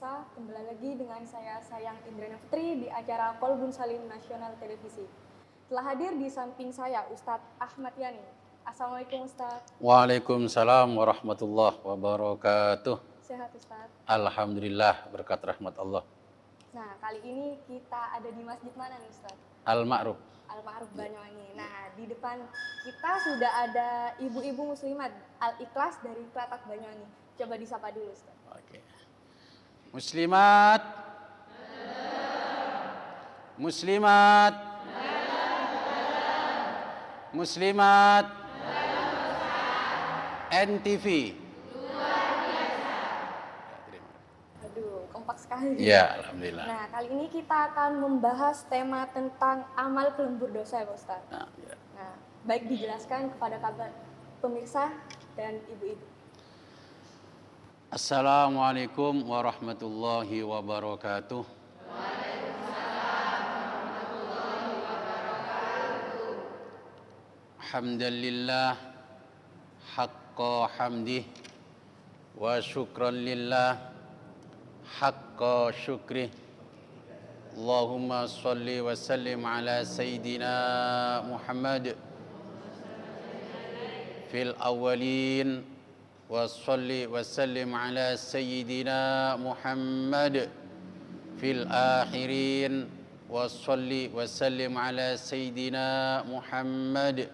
pemirsa, kembali lagi dengan saya Sayang Indrana Putri di acara Kolbun Salim Nasional Televisi. Telah hadir di samping saya Ustadz Ahmad Yani. Assalamualaikum Ustadz. Waalaikumsalam warahmatullahi wabarakatuh. Sehat Ustadz? Alhamdulillah, berkat rahmat Allah. Nah, kali ini kita ada di masjid mana nih Ustadz? Al-Ma'ruf. Al-Ma'ruf Banyuwangi. Nah, di depan kita sudah ada ibu-ibu muslimat Al-Ikhlas dari Klatak Banyuwangi. Coba disapa dulu Ustadz. Oke. Muslimat. Muslimat. Muslimat. NTV. Aduh, kompak sekali. Ya, alhamdulillah. Nah, kali ini kita akan membahas tema tentang amal pelembur dosa ya Pak Ustadz. Ya. Nah, baik dijelaskan kepada pemirsa dan ibu-ibu. Assalamualaikum warahmatullahi wabarakatuh. Alhamdulillah haqqa hamdih wa syukran lillah haqqa syukrih. Allahumma salli wa sallim ala Sayyidina Muhammad fil awwalin wa salli wa sallim ala Sayyidina Muhammad fil akhirin wa salli wa sallim ala Sayyidina Muhammad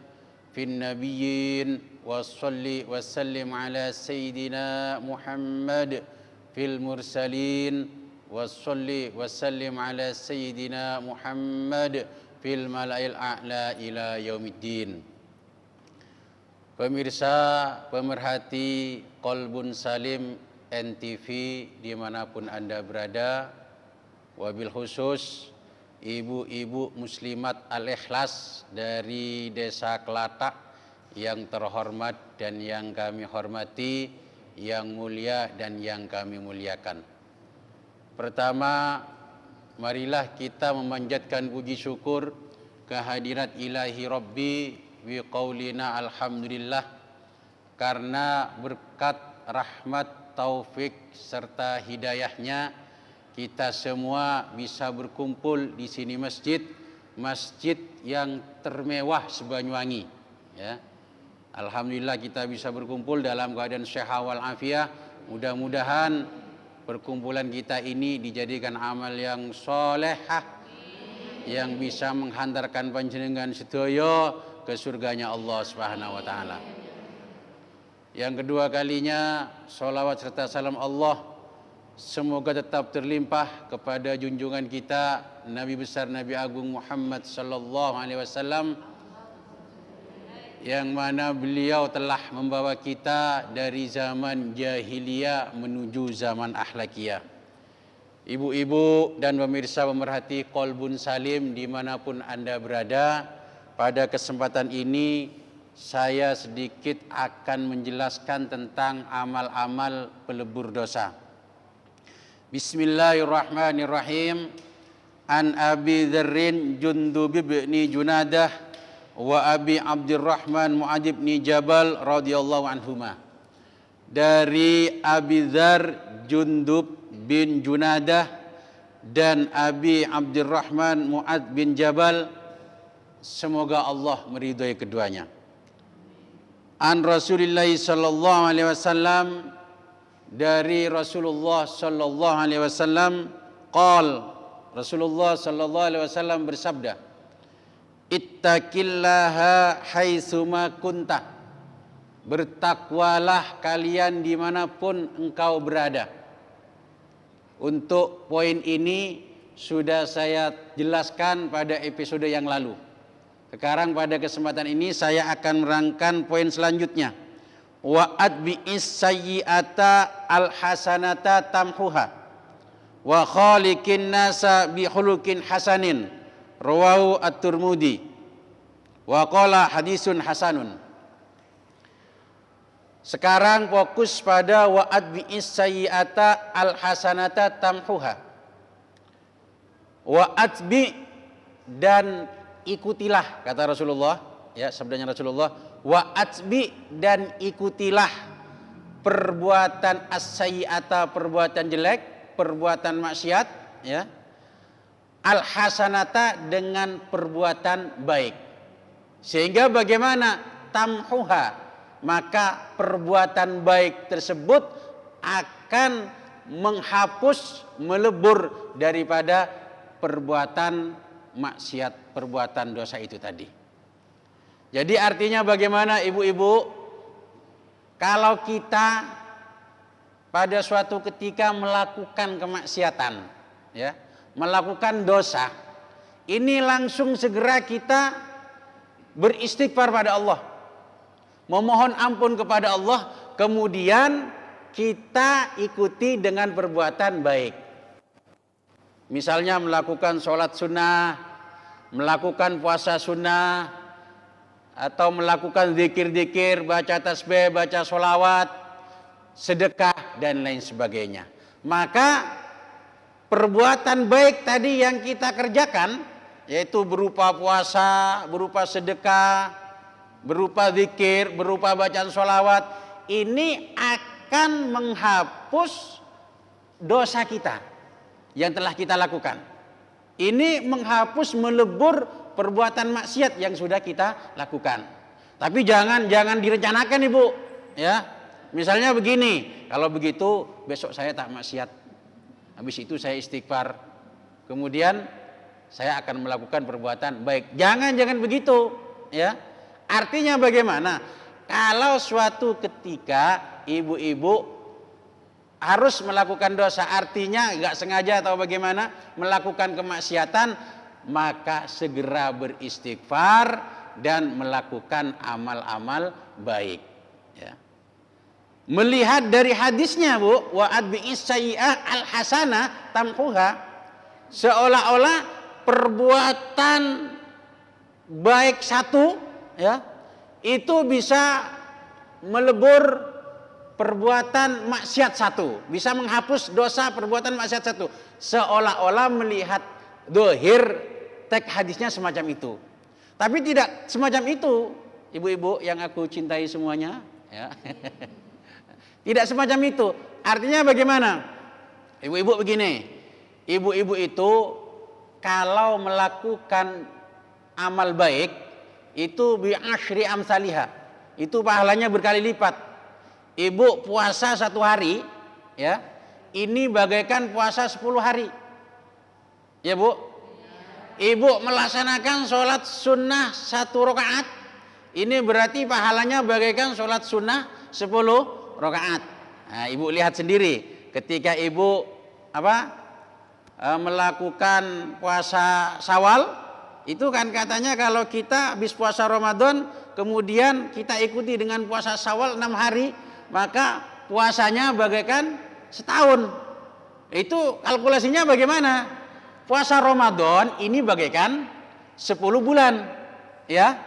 fil nabiyyin wa salli wa sallim ala Sayyidina Muhammad fil mursalin wa salli wa sallim ala Sayyidina Muhammad fil mala'il a'la ila yaumiddin. Pemirsa, pemerhati Kolbun Salim NTV dimanapun Anda berada, wabil khusus ibu-ibu muslimat Al-Ikhlas dari Desa Klatak yang terhormat dan yang kami hormati, yang mulia dan yang kami muliakan. Pertama, marilah kita memanjatkan puji syukur kehadirat ilahi Rabbi bi qaulina alhamdulillah, karena berkat rahmat, taufik serta hidayahnya kita semua bisa berkumpul di sini masjid yang termewah se-Banyuwangi, ya. Alhamdulillah kita bisa berkumpul dalam keadaan sehat wal afiah. Mudah-mudahan perkumpulan kita ini dijadikan amal yang solehah yang bisa menghantarkan panjenengan sedaya ke surganya Allah Subhanahu wa taala. Yang kedua kalinya, sholawat serta salam Allah semoga tetap terlimpah kepada junjungan kita Nabi besar Nabi Agung Muhammad sallallahu alaihi wasallam, yang mana beliau telah membawa kita dari zaman jahiliyah menuju zaman akhlakiyah. Ibu-ibu dan pemirsa pemerhati Kolbun Salim dimanapun Anda berada, pada kesempatan ini saya sedikit akan menjelaskan tentang amal-amal pelebur dosa. Bismillahirrahmanirrahim. An Abi Dzarrin Jundub bin Junadah wa Abi Abdurrahman Mu'adz bin Jabal radhiyallahu anhuma. Dari Abi Dzar Jundub bin Junadah dan Abi Abdurrahman Mu'adz bin Jabal, semoga Allah meridhai keduanya. An Rasulillah sallallahu alaihi wasallam, dari Rasulullah sallallahu alaihi wasallam, Rasulullah sallallahu alaihi wasallam bersabda, ittaqillaha haitsuma kunta. Bertakwalah kalian dimanapun engkau berada. Untuk poin ini sudah saya jelaskan pada episode yang lalu. Sekarang pada kesempatan ini saya akan merangkan poin selanjutnya. Wa atbi'is sayyi'ata alhasanata tamhuha wa khaliqin nasa bi khuluqin hasanin, rawahu at-Tirmidzi wa qala hadisun hasanun. Sekarang fokus pada wa atbi'is sayyi'ata alhasanata tamhuha. Wa atbi, dan ikutilah, kata Rasulullah, ya, sabdanya Rasulullah, wa atbi, dan ikutilah perbuatan as-sayyi'ata, perbuatan jelek, perbuatan maksiat, ya, al hasanata dengan perbuatan baik. Sehingga bagaimana? Tamhuha, maka perbuatan baik tersebut akan menghapus, melebur daripada perbuatan maksiat, perbuatan dosa itu tadi. Jadi artinya bagaimana ibu-ibu? Kalau kita pada suatu ketika melakukan kemaksiatan, ya, melakukan dosa, ini langsung segera kita beristighfar pada Allah, memohon ampun kepada Allah, kemudian kita ikuti dengan perbuatan baik. Misalnya melakukan sholat sunnah, melakukan puasa sunnah, atau melakukan zikir-zikir, baca tasbih, baca sholawat, sedekah, dan lain sebagainya. Maka perbuatan baik tadi yang kita kerjakan, yaitu berupa puasa, berupa sedekah, berupa zikir, berupa bacaan sholawat, ini akan menghapus dosa kita yang telah kita lakukan. Ini menghapus, melebur perbuatan maksiat yang sudah kita lakukan. Tapi jangan direncanakan, Ibu, ya. Misalnya begini, kalau begitu besok saya tak maksiat, habis itu saya istighfar, kemudian saya akan melakukan perbuatan baik. Jangan begitu, ya. Artinya bagaimana? Kalau suatu ketika ibu-ibu harus melakukan dosa, artinya nggak sengaja atau bagaimana melakukan kemaksiatan, maka segera beristighfar dan melakukan amal-amal baik, ya. Melihat dari hadisnya, Bu, wa adbi'is sayyi'ah al hasanah tamhuha, seolah-olah perbuatan baik satu, ya, itu bisa melebur perbuatan maksiat satu, bisa menghapus dosa perbuatan maksiat satu, seolah-olah melihat dohir teks hadisnya semacam itu. Tapi tidak semacam itu, ibu-ibu yang aku cintai semuanya, ya. Tidak semacam itu. Artinya bagaimana? Ibu-ibu begini, ibu-ibu itu kalau melakukan amal baik itu bi asyri amsalihah, itu pahalanya berkali lipat. Ibu puasa 1 hari, ya, ini bagaikan puasa 10 hari, ya Bu. Ibu melaksanakan sholat sunnah 1 rakaat, ini berarti pahalanya bagaikan sholat sunnah 10 rakaat. Nah, ibu lihat sendiri, ketika ibu melakukan puasa Syawal, itu kan katanya kalau kita habis puasa Ramadan, kemudian kita ikuti dengan puasa Syawal 6 hari, maka puasanya bagaikan setahun. Itu kalkulasinya bagaimana? Puasa Ramadan ini bagaikan 10 bulan, ya.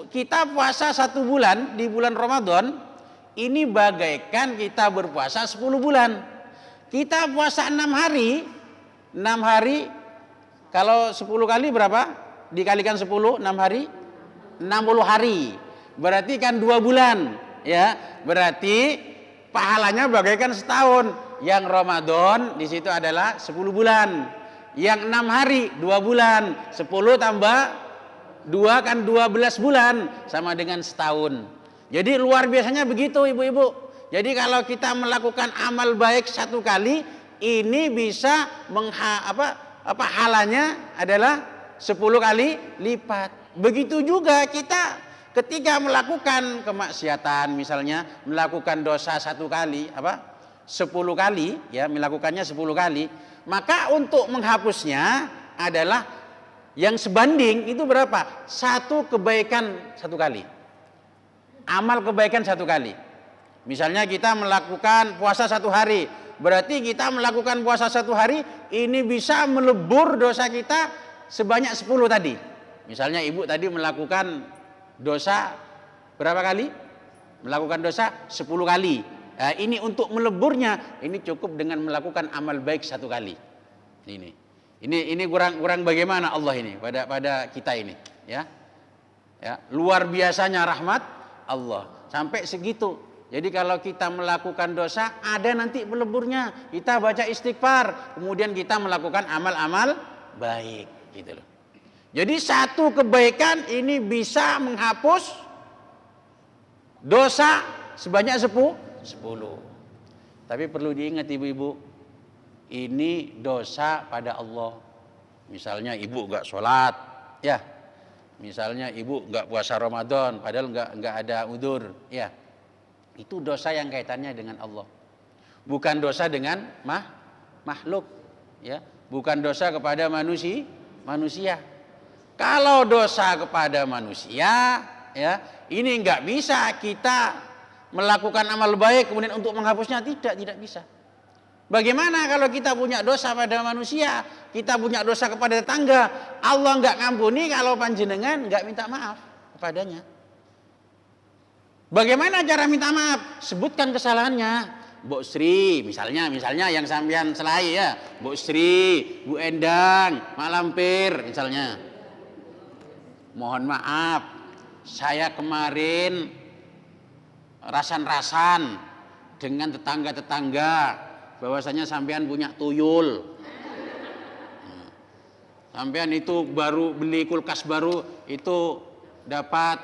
Kita puasa 1 bulan di bulan Ramadan, ini bagaikan kita berpuasa 10 bulan. Kita puasa 6 hari, 6 hari, kalau 10 kali berapa? Dikalikan 10, 6 hari, 60 hari. Berarti kan 2 bulan, ya. Berarti pahalanya bagaikan setahun. Yang Ramadan di situ adalah 10 bulan. Yang 6 hari 2 bulan, 10 tambah 2 kan 12 bulan, sama dengan setahun. Jadi luar biasanya begitu, ibu-ibu. Jadi kalau kita melakukan amal baik 1 kali, ini bisa pahalanya adalah 10 kali lipat. Begitu juga kita ketika melakukan kemaksiatan, misalnya melakukan dosa 1 kali, 10 kali, ya, melakukannya 10 kali, maka untuk menghapusnya adalah yang sebanding itu berapa? 1 kebaikan 1 kali. Amal kebaikan 1 kali. Misalnya kita melakukan puasa 1 hari, berarti kita melakukan puasa 1 hari, ini bisa melebur dosa kita sebanyak 10 tadi. Misalnya ibu tadi melakukan dosa berapa kali? Melakukan dosa 10 kali. Nah, ini untuk meleburnya, ini cukup dengan melakukan amal baik 1 kali. Ini kurang bagaimana Allah ini pada kita ini, ya. Ya, luar biasanya rahmat Allah sampai segitu, Jadi kalau kita melakukan dosa, ada nanti peleburnya. Kita baca istighfar, kemudian kita melakukan amal-amal baik, gitu loh. Jadi satu kebaikan ini bisa menghapus dosa sebanyak 10. Tapi perlu diingat ibu-ibu, ini dosa pada Allah. Misalnya ibu nggak sholat, ya. Misalnya ibu nggak puasa Ramadan, padahal nggak ada udzur, ya. Itu dosa yang kaitannya dengan Allah. Bukan dosa dengan makhluk, ya. Bukan dosa kepada manusia. Kalau dosa kepada manusia, ya, ini nggak bisa kita melakukan amal baik kemudian untuk menghapusnya, tidak bisa. Bagaimana kalau kita punya dosa pada manusia, kita punya dosa kepada tetangga, Allah nggak ngampuni kalau panjenengan nggak minta maaf kepadanya. Bagaimana cara minta maaf? Sebutkan kesalahannya. Bu Sri, misalnya yang sampean selai ya, Bu Sri, Bu Endang, Mak Lampir misalnya. Mohon maaf, saya kemarin rasan-rasan dengan tetangga-tetangga bahwasanya sampean punya tuyul. Sampean itu baru beli kulkas baru, itu dapat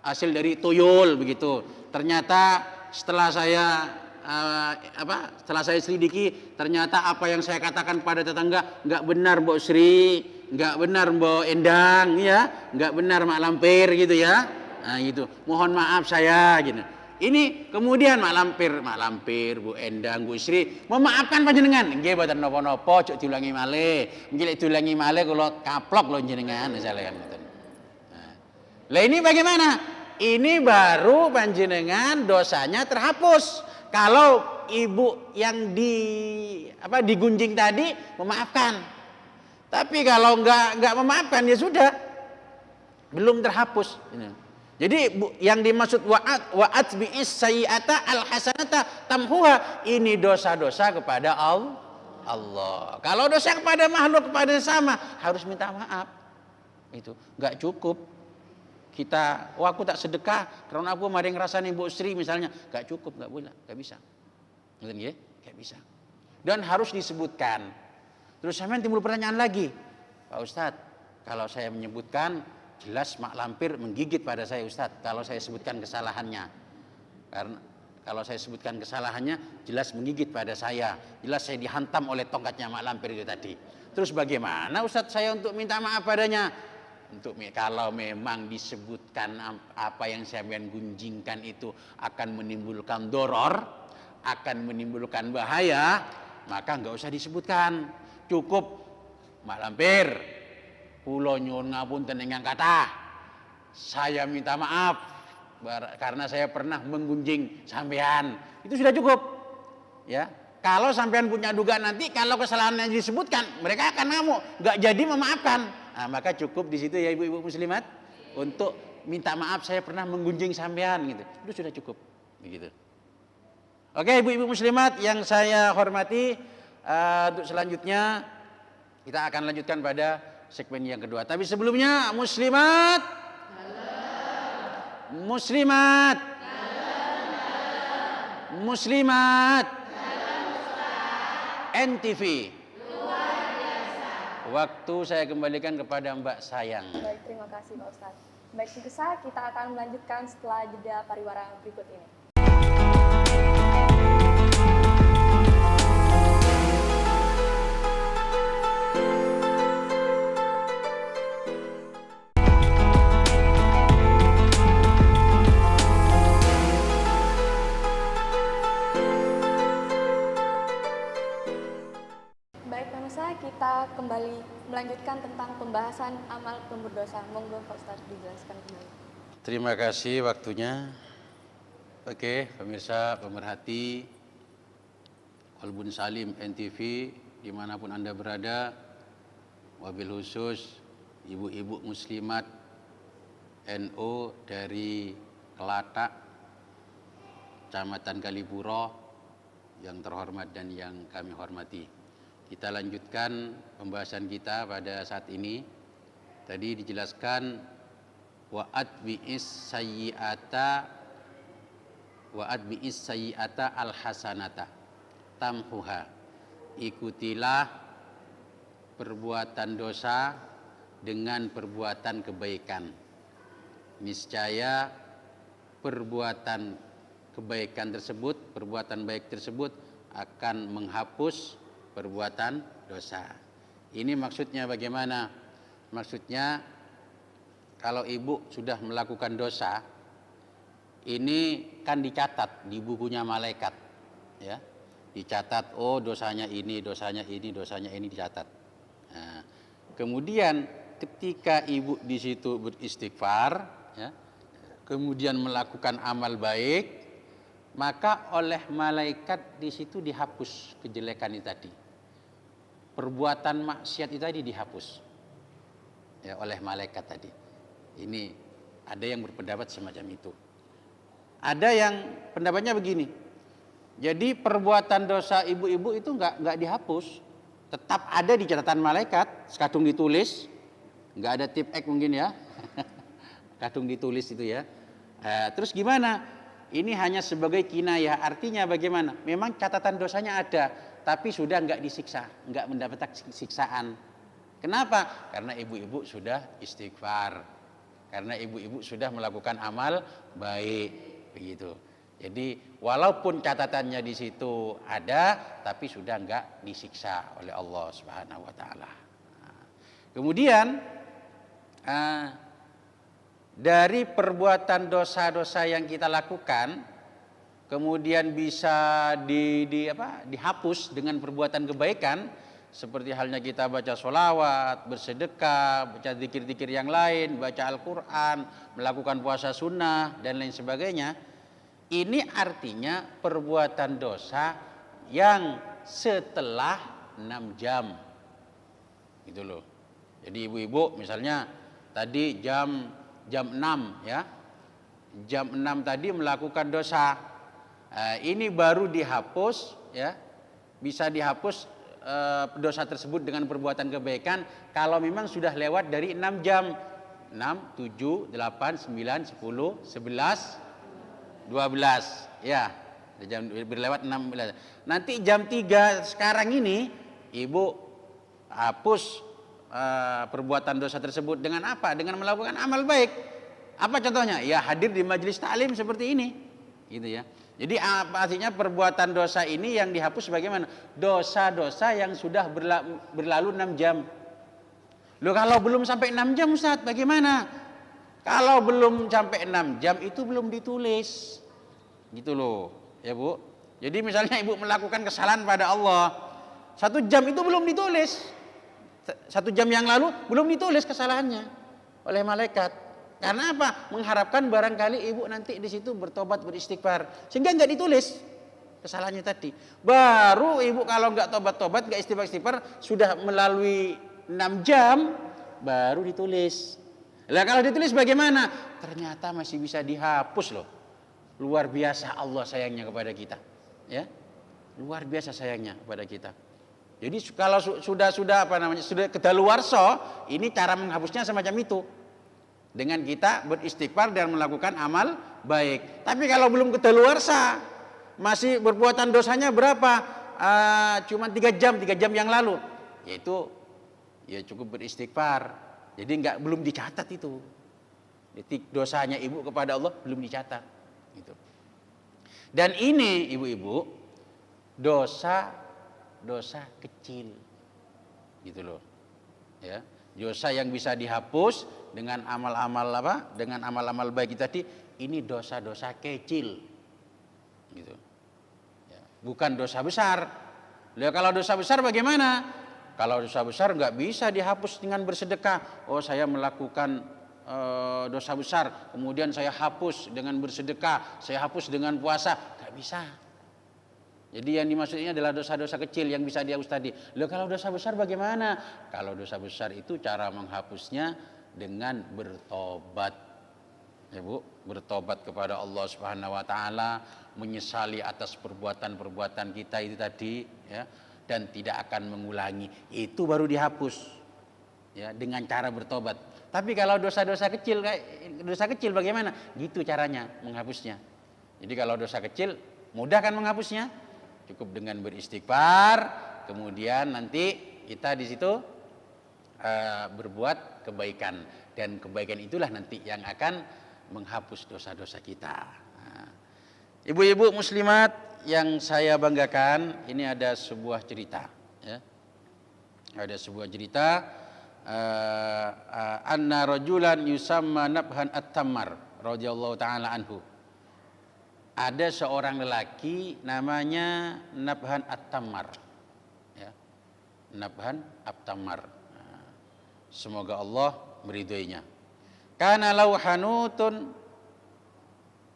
hasil dari tuyul begitu. Ternyata setelah saya selidiki, ternyata apa yang saya katakan pada tetangga nggak benar, Mbok Sri, nggak benar Mbok Endang, ya, nggak benar Mak Lampir gitu ya. Nah gitu. Mohon maaf saya gitu. Ini kemudian Mak Lampir, Bu Endang, Bu Sri memaafkan panjenengan. Nggih mboten napa-napa, cuk diulangi malih. Nggih lek diulangi malih kula kaplok lho jenengan misalnya kan ngoten. Lah ini bagaimana? Ini baru panjenengan dosanya terhapus. Kalau ibu yang digunjing tadi memaafkan. Tapi kalau enggak memaafkan ya sudah, belum terhapus. Jadi yang dimaksud wa'at bi'is sayyi'ata al-hasanata tamhuha, ini dosa-dosa kepada Allah. Kalau dosa kepada makhluk, kepada sesama, harus minta maaf. Itu enggak cukup. Aku tak sedekah karena aku maring rasane Mbok Sri misalnya, enggak cukup, enggak boleh, enggak bisa. Ngoten nggih? Enggak bisa. Dan harus disebutkan. Terus sampean timbul pertanyaan lagi. Pak Ustadz, kalau saya menyebutkan jelas Mak Lampir menggigit pada saya Ustadz kalau saya sebutkan kesalahannya. Karena kalau saya sebutkan kesalahannya jelas menggigit pada saya. Jelas saya dihantam oleh tongkatnya Mak Lampir itu tadi. Terus bagaimana Ustadz saya untuk minta maaf padanya? Kalau memang disebutkan apa yang saya gunjingkan itu akan menimbulkan doror, akan menimbulkan bahaya, maka nggak usah disebutkan. Cukup Mak Lampir, kula nyuwun ngapunten ingkang kathah. Saya minta maaf karena saya pernah menggunjing sampean. Itu sudah cukup. Ya. Kalau sampean punya dugaan nanti kalau kesalahan yang disebutkan, mereka akan ngamuk, nggak jadi memaafkan. Nah, maka cukup di situ ya ibu-ibu muslimat untuk minta maaf saya pernah menggunjing sampean gitu. Itu sudah cukup begitu. Oke, ibu-ibu muslimat yang saya hormati, untuk selanjutnya kita akan lanjutkan pada segmen yang kedua. Tapi sebelumnya muslimat NTV. Waktu saya kembalikan kepada Mbak Sayang. Baik, terima kasih Pak Ustadz. Baik, pemirsa, kita akan melanjutkan setelah jeda pariwara berikut ini. Kita kembali melanjutkan tentang pembahasan amal pelembur dosa. Monggo Pak Ustadz dijelaskan kembali. Terima kasih waktunya. Oke, pemirsa pemerhati Qalbun Salim NTV dimanapun Anda berada, wabil khusus ibu-ibu muslimat NU dari Kelatak, Kecamatan Kalipuro yang terhormat dan yang kami hormati. Kita lanjutkan pembahasan kita pada saat ini. Tadi dijelaskan wa'at bi'is sayyi'ata wa atbi'is sayyi'ata al-hasanata tamhuha. Ikutilah perbuatan dosa dengan perbuatan kebaikan. Niscaya perbuatan kebaikan tersebut, perbuatan baik tersebut akan menghapus perbuatan dosa. Ini maksudnya bagaimana? Maksudnya kalau ibu sudah melakukan dosa, ini kan dicatat di bukunya malaikat, ya. Dicatat, oh dosanya ini, dosanya ini, dosanya ini dicatat. Nah, kemudian ketika ibu di situ beristighfar, ya, kemudian melakukan amal baik, maka oleh malaikat di situ dihapus kejelekan itu tadi. Perbuatan maksiat itu tadi dihapus, ya, oleh malaikat tadi. Ini ada yang berpendapat semacam itu. Ada yang pendapatnya begini. Jadi perbuatan dosa ibu-ibu itu nggak dihapus, tetap ada di catatan malaikat, kadung ditulis, nggak ada tip X mungkin ya, kadung ditulis itu ya. Terus gimana? Ini hanya sebagai kinayah, artinya bagaimana? Memang catatan dosanya ada, tapi sudah nggak disiksa, nggak mendapat siksaan. Kenapa? Karena ibu-ibu sudah istighfar, karena ibu-ibu sudah melakukan amal baik, begitu. Jadi walaupun catatannya di situ ada, tapi sudah enggak disiksa oleh Allah Subhanahu wa taala. Kemudian dari perbuatan dosa-dosa yang kita lakukan, kemudian bisa dihapus dengan perbuatan kebaikan, seperti halnya kita baca sholawat, bersedekah, baca zikir-zikir yang lain, baca Al-Quran, melakukan puasa sunnah dan lain sebagainya. Ini artinya perbuatan dosa yang setelah 6 jam. Gitu loh. Jadi ibu-ibu misalnya tadi jam 6 ya. Jam 6 tadi melakukan dosa. Ini baru dihapus ya. Bisa dihapus dosa tersebut dengan perbuatan kebaikan kalau memang sudah lewat dari 6 jam. 6, 7, 8, 9, 10, 11 12 ya, jam berlewat 16. Nanti jam 3 sekarang ini ibu hapus perbuatan dosa tersebut dengan apa? Dengan melakukan amal baik. Apa contohnya? Ya hadir di majelis taklim seperti ini, gitu ya. Jadi artinya perbuatan dosa ini yang dihapus bagaimana? Dosa-dosa yang sudah berlalu 6 jam. Loh kalau belum sampai 6 jam Ustaz, bagaimana? Kalau belum sampai 6 jam itu belum ditulis. Gitu loh, ya Bu. Jadi misalnya ibu melakukan kesalahan pada Allah, 1 jam itu belum ditulis. 1 jam yang lalu belum ditulis kesalahannya oleh malaikat. Karena apa? Mengharapkan barangkali ibu nanti di situ bertobat, beristighfar. Sehingga nggak ditulis kesalahannya tadi. Baru ibu kalau nggak tobat-tobat, nggak istighfar, sudah melalui 6 jam, baru ditulis. Lah kalau ditulis bagaimana? Ternyata masih bisa dihapus loh. Luar biasa Allah sayangnya kepada kita, ya. Luar biasa sayangnya kepada kita. Jadi kalau sudah kedaluarsa, ini cara menghapusnya semacam itu. Dengan kita beristighfar dan melakukan amal baik. Tapi kalau belum kedaluarsa, masih berbuatan dosanya berapa? Cuma 3 jam yang lalu. Yaitu ya cukup beristighfar. Jadi belum dicatat itu. Jadi dosanya ibu kepada Allah belum dicatat. Gitu. Dan ini ibu-ibu dosa kecil, gitu loh, ya. Dosa yang bisa dihapus dengan amal-amal dengan amal-amal baik tadi. Ini dosa-dosa kecil, gitu. Ya. Bukan dosa besar. Lihat kalau dosa besar bagaimana? Kalau dosa besar nggak bisa dihapus dengan bersedekah. Oh saya melakukan dosa besar, kemudian saya hapus dengan bersedekah, saya hapus dengan puasa, nggak bisa. Jadi yang dimaksudnya adalah dosa-dosa kecil yang bisa dihapus tadi. Loh kalau dosa besar bagaimana? Kalau dosa besar itu cara menghapusnya dengan bertobat, ya Bu, bertobat kepada Allah Subhanahu Wa Taala, menyesali atas perbuatan-perbuatan kita itu tadi, ya, dan tidak akan mengulangi. Itu baru dihapus, ya, dengan cara bertobat. Tapi kalau dosa-dosa kecil bagaimana? Gitu caranya menghapusnya. Jadi kalau dosa kecil mudah kan menghapusnya? Cukup dengan beristighfar, kemudian nanti kita di situ berbuat kebaikan, dan kebaikan itulah nanti yang akan menghapus dosa-dosa kita. Nah, ibu-ibu muslimat yang saya banggakan, ini ada sebuah cerita, ya. Ada sebuah cerita, anna rajulan yusamma Nabhan At-Tammar radhiyallahu taala anhu. Ada seorang lelaki namanya Nabhan At-Tammar, ya. Nabhan At-Tammar. Semoga Allah meridhoinya. Kana lau hanutun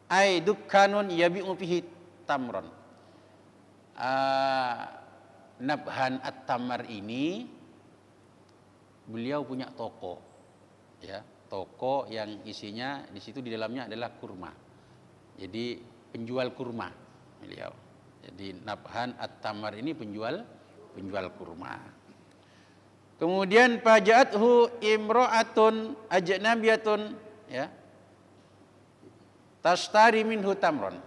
ay dukkanun yabi'u fihi tamron. Nabhan At-Tammar ini beliau punya toko, ya, toko yang isinya di situ di dalamnya adalah kurma. Jadi penjual kurma beliau. Jadi Nabhan At-Tammar ini penjual kurma. Kemudian faja'athu imra'atun ajnabiyatun, ya, tashtari minhu tamron.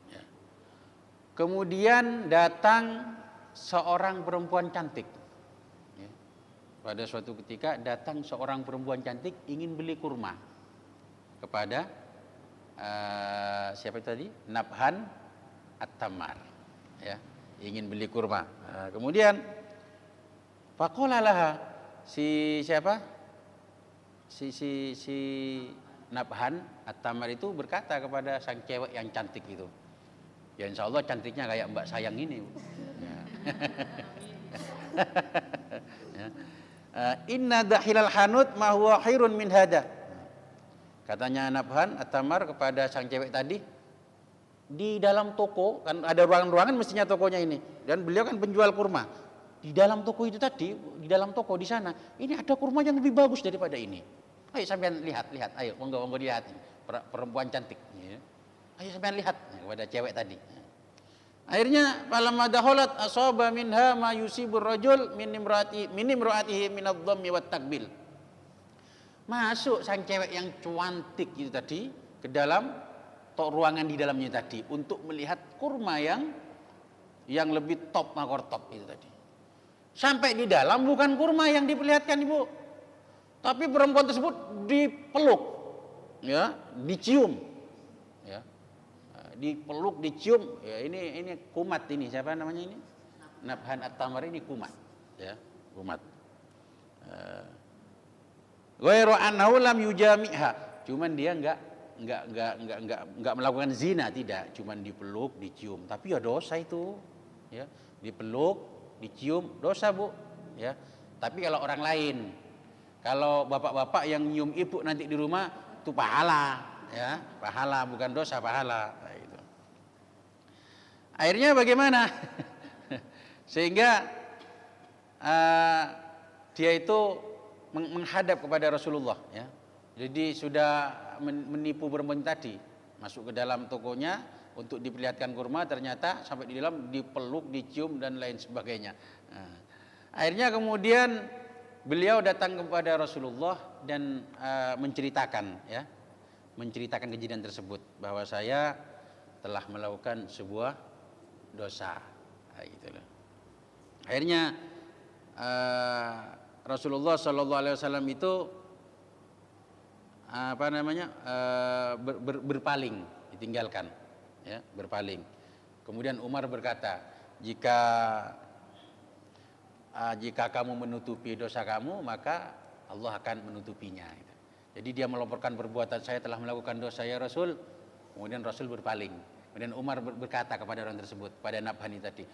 Ya. Kemudian datang seorang perempuan cantik. Ya. Pada suatu ketika datang seorang perempuan cantik ingin beli kurma kepada siapa itu tadi? Nabhan At-Tammar. Ya, ingin beli kurma. Kemudian faqala laha, si siapa? Si Nabhan At-Tammar itu berkata kepada sang cewek yang cantik itu. Ya insya Allah cantiknya kayak Mbak Sayang ini. Ya. Ya. Inna dahilal hanut ma huwa khairun min hada. Katanya Nabhan At-Tammar kepada sang cewek tadi, di dalam toko kan ada ruangan-ruangan mestinya tokonya ini, dan beliau kan penjual kurma. Di dalam toko itu tadi, di dalam toko di sana, ini ada kurma yang lebih bagus daripada ini. Ayo sampean lihat, ayo monggo lihat ini, perempuan cantik. Ya. Ayo sampean lihat kepada cewek tadi. Akhirnya falamma dakhalat asaba minha ma yusibur rajul min imraatihi min adh-dhammi wat takbil. Masuk sang cewek yang cantik itu tadi ke dalam ruangan di dalamnya tadi untuk melihat kurma yang lebih top makor top itu tadi. Sampai di dalam bukan kurma yang diperlihatkan ibu, tapi perempuan tersebut dipeluk, ya, dicium, ya, dipeluk, dicium. Ya, ini kumat ini siapa namanya ini? Nabhan At-Tammar ini kumat, ya, kumat. Ghairu annahu lam yujami'ha, cuman dia enggak melakukan zina, tidak, cuman dipeluk, dicium. Tapi ya dosa itu, ya, dipeluk, dicium, dosa bu, ya. Tapi kalau orang lain, kalau bapak-bapak yang nyium ibu nanti di rumah itu pahala, ya, pahala, bukan dosa, pahala. Nah, itu. Akhirnya bagaimana? Sehingga dia itu menghadap kepada Rasulullah, ya. Jadi sudah menipu perempuan tadi, masuk ke dalam tokonya untuk diperlihatkan kurma, ternyata sampai di dalam dipeluk, dicium dan lain sebagainya. Nah, akhirnya kemudian beliau datang kepada Rasulullah dan menceritakan kejadian tersebut, bahwa saya telah melakukan sebuah dosa. Nah, gitu loh. Akhirnya Rasulullah SAW itu berpaling, ditinggalkan. Ya, berpaling. Kemudian Umar berkata, jika kamu menutupi dosa kamu, maka Allah akan menutupinya. Jadi dia melaporkan perbuatan saya telah melakukan dosa ya Rasul. Kemudian Rasul berpaling. Kemudian Umar berkata kepada orang tersebut, pada Nabhani tadi,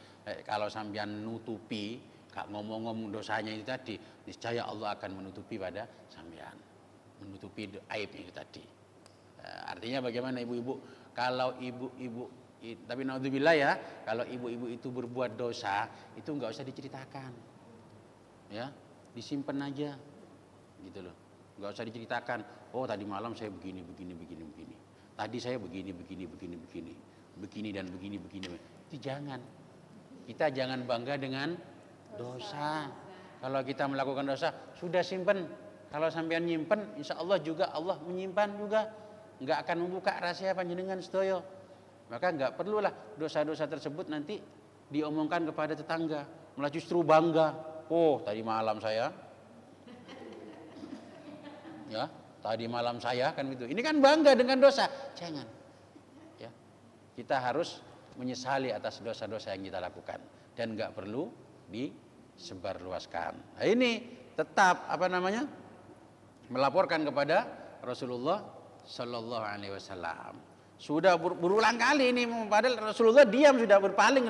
kalau sampean nutupi, ngomong-ngomong dosanya itu tadi, niscaya Allah akan menutupi pada sampean, menutupi aib itu tadi. Artinya bagaimana ibu-ibu? Kalau ibu-ibu, tapi naudzubillah ya, kalau ibu-ibu itu berbuat dosa, itu nggak usah diceritakan, ya, disimpan aja, gitu loh, nggak usah diceritakan. Oh tadi malam saya begini, tadi saya begini dan begini. Itu jangan. Kita jangan bangga dengan dosa. Kalau kita melakukan dosa, sudah simpan. Kalau sampean nyimpen, insya Allah juga Allah menyimpan juga. nggak akan membuka rahasia panjenengan sedaya. Maka nggak perlulah dosa-dosa tersebut nanti diomongkan kepada tetangga, malah justru bangga. Oh, tadi malam saya, ya, tadi malam saya kan itu. Ini kan bangga dengan dosa. Jangan, ya. Kita harus menyesali atas dosa-dosa yang kita lakukan dan nggak perlu disebarluaskan. Nah, ini tetap melaporkan kepada Rasulullah Sallallahu Alaihi Wasallam. Sudah berulang kali ini, padahal Rasulullah diam, sudah berpaling.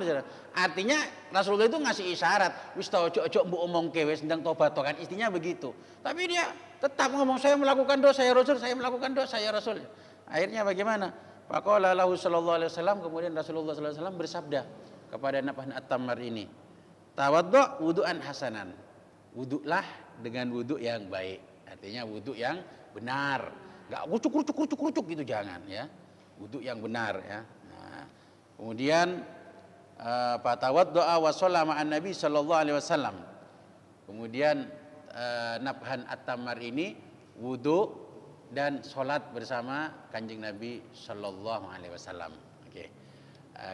Artinya Rasulullah itu ngasih isyarat, wis tau ojo mbok omongke wis ndang tobat kan, istinya begitu. Tapi dia tetap ngomong, saya melakukan dosa ya Rasul, saya melakukan dosa ya Rasul. Akhirnya bagaimana? Faqala lahu sallallahu alaihi wasallam, kemudian Rasulullah sallallahu alaihi wasallam bersabda kepada Nabhan At-Tammar ini, tawaddu wudu'an hasanan. Wuduklah dengan wuduk yang baik. Artinya wuduk yang benar. Enggak kucuk gitu, jangan ya. Wuduk yang benar ya. Nah, kemudian fatawaddu'a wa shallama an Nabi sallallahu alaihi wasallam. Kemudian Nabhan At-Tammar ini wudu dan sholat bersama Kanjeng Nabi sallallahu alaihi wasallam. Oke.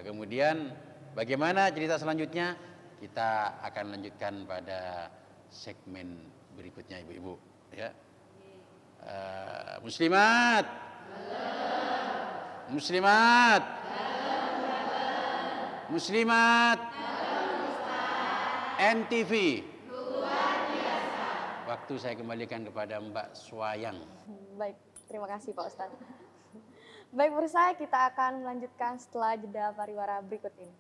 Kemudian bagaimana cerita selanjutnya? Kita akan lanjutkan pada segmen berikutnya, ibu-ibu ya. Muslimat, muslimat, muslimat, NTV. Waktu saya kembalikan kepada Mbak Swayang. Baik, terima kasih Pak Ustadz. Baik pemirsa, kita akan melanjutkan setelah jeda pariwara berikut ini.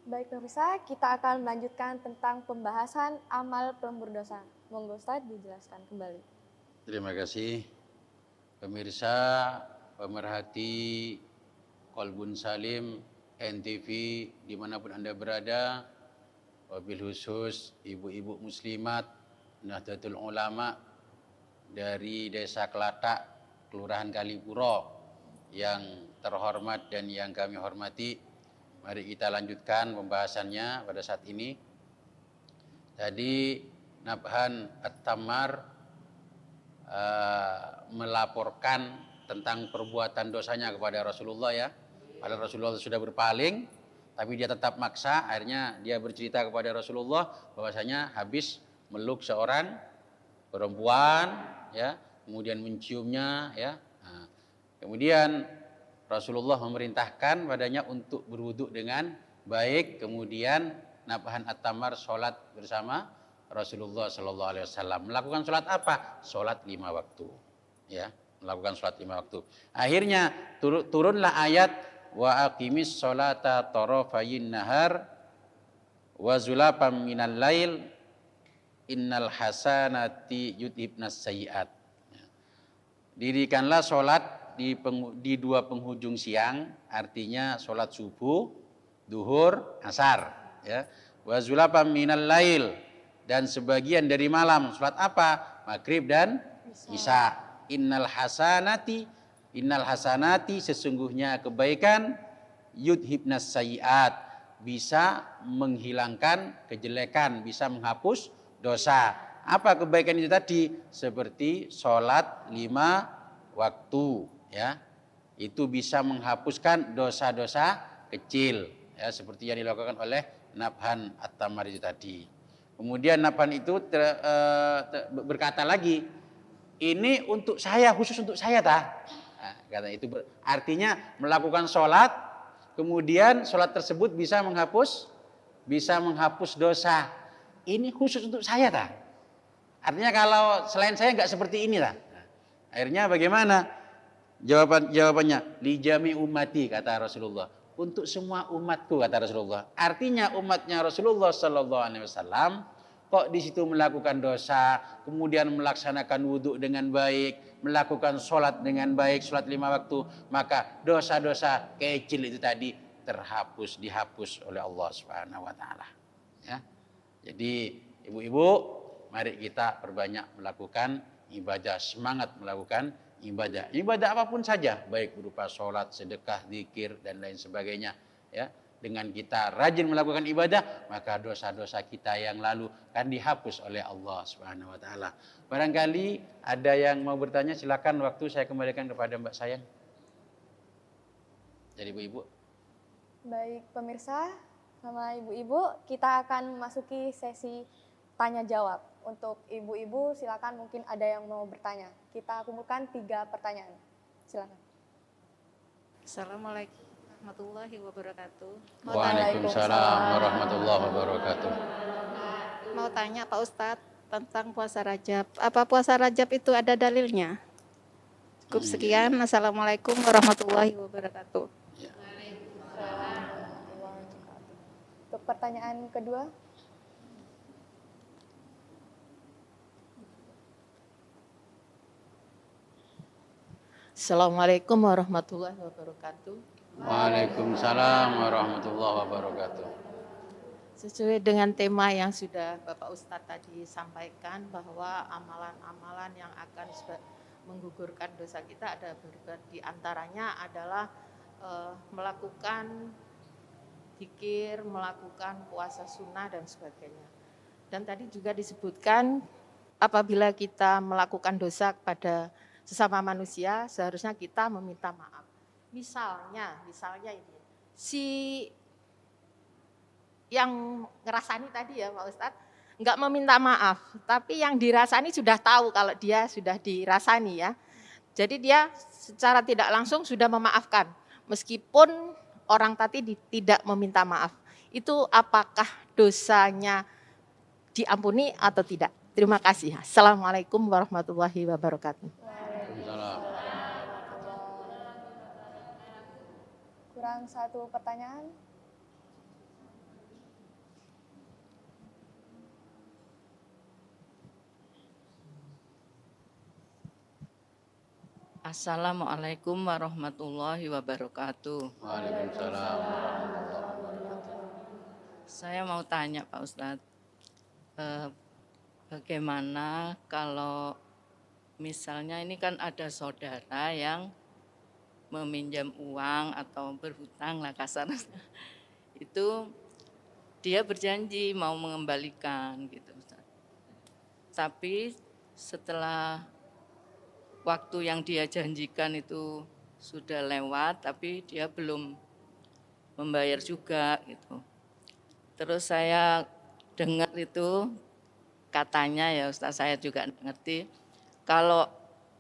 Baik pemirsa, kita akan melanjutkan tentang pembahasan amal pelembur dosa. Monggo Ustadz dijelaskan kembali. Terima kasih pemirsa, pemerhati Qalbun Salim NTV dimanapun Anda berada, wabil khusus ibu-ibu muslimat Nahdlatul Ulama dari Desa Kelatak, Kelurahan Kalipuro yang terhormat dan yang kami hormati. Mari kita lanjutkan pembahasannya pada saat ini. Tadi Nabhan At-Tammar melaporkan tentang perbuatan dosanya kepada Rasulullah ya. Padahal Rasulullah sudah berpaling, tapi dia tetap maksa. Akhirnya dia bercerita kepada Rasulullah bahwasanya habis meluk seorang perempuan ya, kemudian menciumnya ya. Nah, kemudian Rasulullah memerintahkan padanya untuk berwuduk dengan baik. Kemudian Nabhan At-Tammar sholat bersama Rasulullah Sallallahu Alaihi Wasallam. Melakukan sholat apa? Sholat 5 waktu. Ya, melakukan sholat 5 waktu. Akhirnya turunlah ayat wa aqimis sholata tarafayin nahar wa zulafam minal lail innal hasanati yudhibnas sayyiat. Dirikanlah sholat di dua penghujung siang, artinya sholat subuh, duhur, asar ya. Wa zulafam minal lail, dan sebagian dari malam. Sholat apa? Maghrib dan isya. Innal hasanati sesungguhnya kebaikan, yudhibnas sayyiat, bisa menghilangkan kejelekan, bisa menghapus dosa. Apa kebaikan itu tadi? Seperti sholat 5 waktu ya, itu bisa menghapuskan dosa-dosa kecil ya, seperti yang dilakukan oleh Nabhan At-Tammar itu tadi. Kemudian Nabhan itu berkata lagi, ini untuk saya, khusus untuk saya tah. Nah, kata itu artinya melakukan sholat, kemudian sholat tersebut bisa menghapus dosa. Ini khusus untuk saya tah. Artinya kalau selain saya nggak seperti ini tah. Nah, akhirnya bagaimana? Jawabannya, li jami ummati, kata Rasulullah, untuk semua umatku, kata Rasulullah. Artinya umatnya Rasulullah Sallallahu Alaihi Wasallam kok di situ melakukan dosa, kemudian melaksanakan wudhu dengan baik, melakukan sholat dengan baik, sholat 5 waktu, maka dosa-dosa kecil itu tadi dihapus oleh Allah Subhanahu Wa Taala. Ya, jadi ibu-ibu, mari kita perbanyak melakukan ibadah, semangat melakukan ibadah. Ibadah apapun saja, baik berupa sholat, sedekah, zikir, dan lain sebagainya. Ya, dengan kita rajin melakukan ibadah, maka dosa-dosa kita yang lalu kan dihapus oleh Allah Subhanahu wa taala. Barangkali ada yang mau bertanya, silakan, waktu saya kembalikan kepada Mbak Sayang. Jadi ibu-ibu. Baik pemirsa sama ibu-ibu, kita akan memasuki sesi tanya jawab. Untuk ibu-ibu silakan, mungkin ada yang mau bertanya. Kita kumpulkan 3 pertanyaan. Silakan. Assalamualaikum warahmatullahi wabarakatuh. Waalaikumsalam warahmatullahi wabarakatuh. Mau tanya Pak Ustadz tentang puasa Rajab. Apa puasa Rajab itu ada dalilnya? Cukup sekian. Assalamualaikum warahmatullahi wabarakatuh. Ya. Untuk pertanyaan kedua. Assalamualaikum warahmatullahi wabarakatuh. Waalaikumsalam warahmatullahi wabarakatuh. Sesuai dengan tema yang sudah Bapak Ustadz tadi sampaikan, bahwa amalan-amalan yang akan menggugurkan dosa kita ada di antaranya adalah melakukan zikir, melakukan puasa sunnah dan sebagainya. Dan tadi juga disebutkan apabila kita melakukan dosa kepada sesama manusia, seharusnya kita meminta maaf. Misalnya ini, si yang ngerasani tadi ya Pak Ustadz, enggak meminta maaf, tapi yang dirasani sudah tahu kalau dia sudah dirasani ya. Jadi dia secara tidak langsung sudah memaafkan, meskipun orang tadi tidak meminta maaf. Itu apakah dosanya diampuni atau tidak? Terima kasih. Assalamualaikum warahmatullahi wabarakatuh. Waalaikumsalam. Kurang 1 pertanyaan. Assalamualaikum warahmatullahi wabarakatuh. Waalaikumsalam. Saya mau tanya Pak Ustadz, bagaimana kalau misalnya ini kan ada saudara yang meminjam uang atau berhutang lah kasar, itu dia berjanji mau mengembalikan gitu Ustadz. Tapi setelah waktu yang dia janjikan itu sudah lewat, tapi dia belum membayar juga gitu. Terus saya dengar itu katanya ya Ustaz, saya juga ngerti, kalau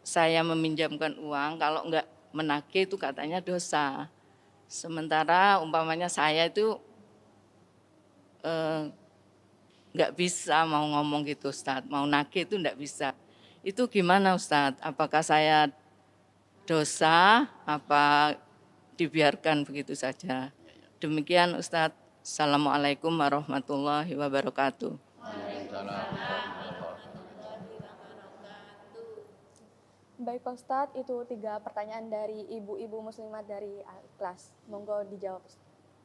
saya meminjamkan uang, kalau enggak menagih itu katanya dosa. Sementara umpamanya saya itu enggak bisa mau ngomong gitu Ustaz, mau nagih itu enggak bisa. Itu gimana Ustadz? Apakah saya dosa, apa dibiarkan begitu saja? Demikian Ustadz. Assalamualaikum warahmatullahi wabarakatuh. Baik Pak Ustadz, itu 3 pertanyaan dari ibu-ibu muslimat dari kelas. Monggo dijawab.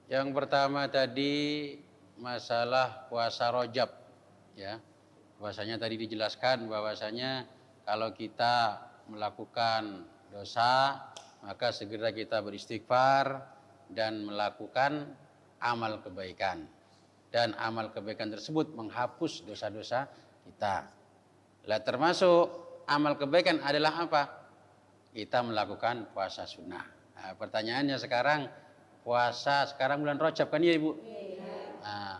Yang pertama tadi masalah puasa Rajab, ya. Bahwasanya tadi dijelaskan bahwasanya kalau kita melakukan dosa, maka segera kita beristighfar dan melakukan amal kebaikan. Dan amal kebaikan tersebut menghapus dosa-dosa kita. Lah termasuk amal kebaikan adalah apa? Kita melakukan puasa sunnah. Nah, pertanyaannya sekarang, puasa sekarang bulan Rajab kan ya Ibu? Nah,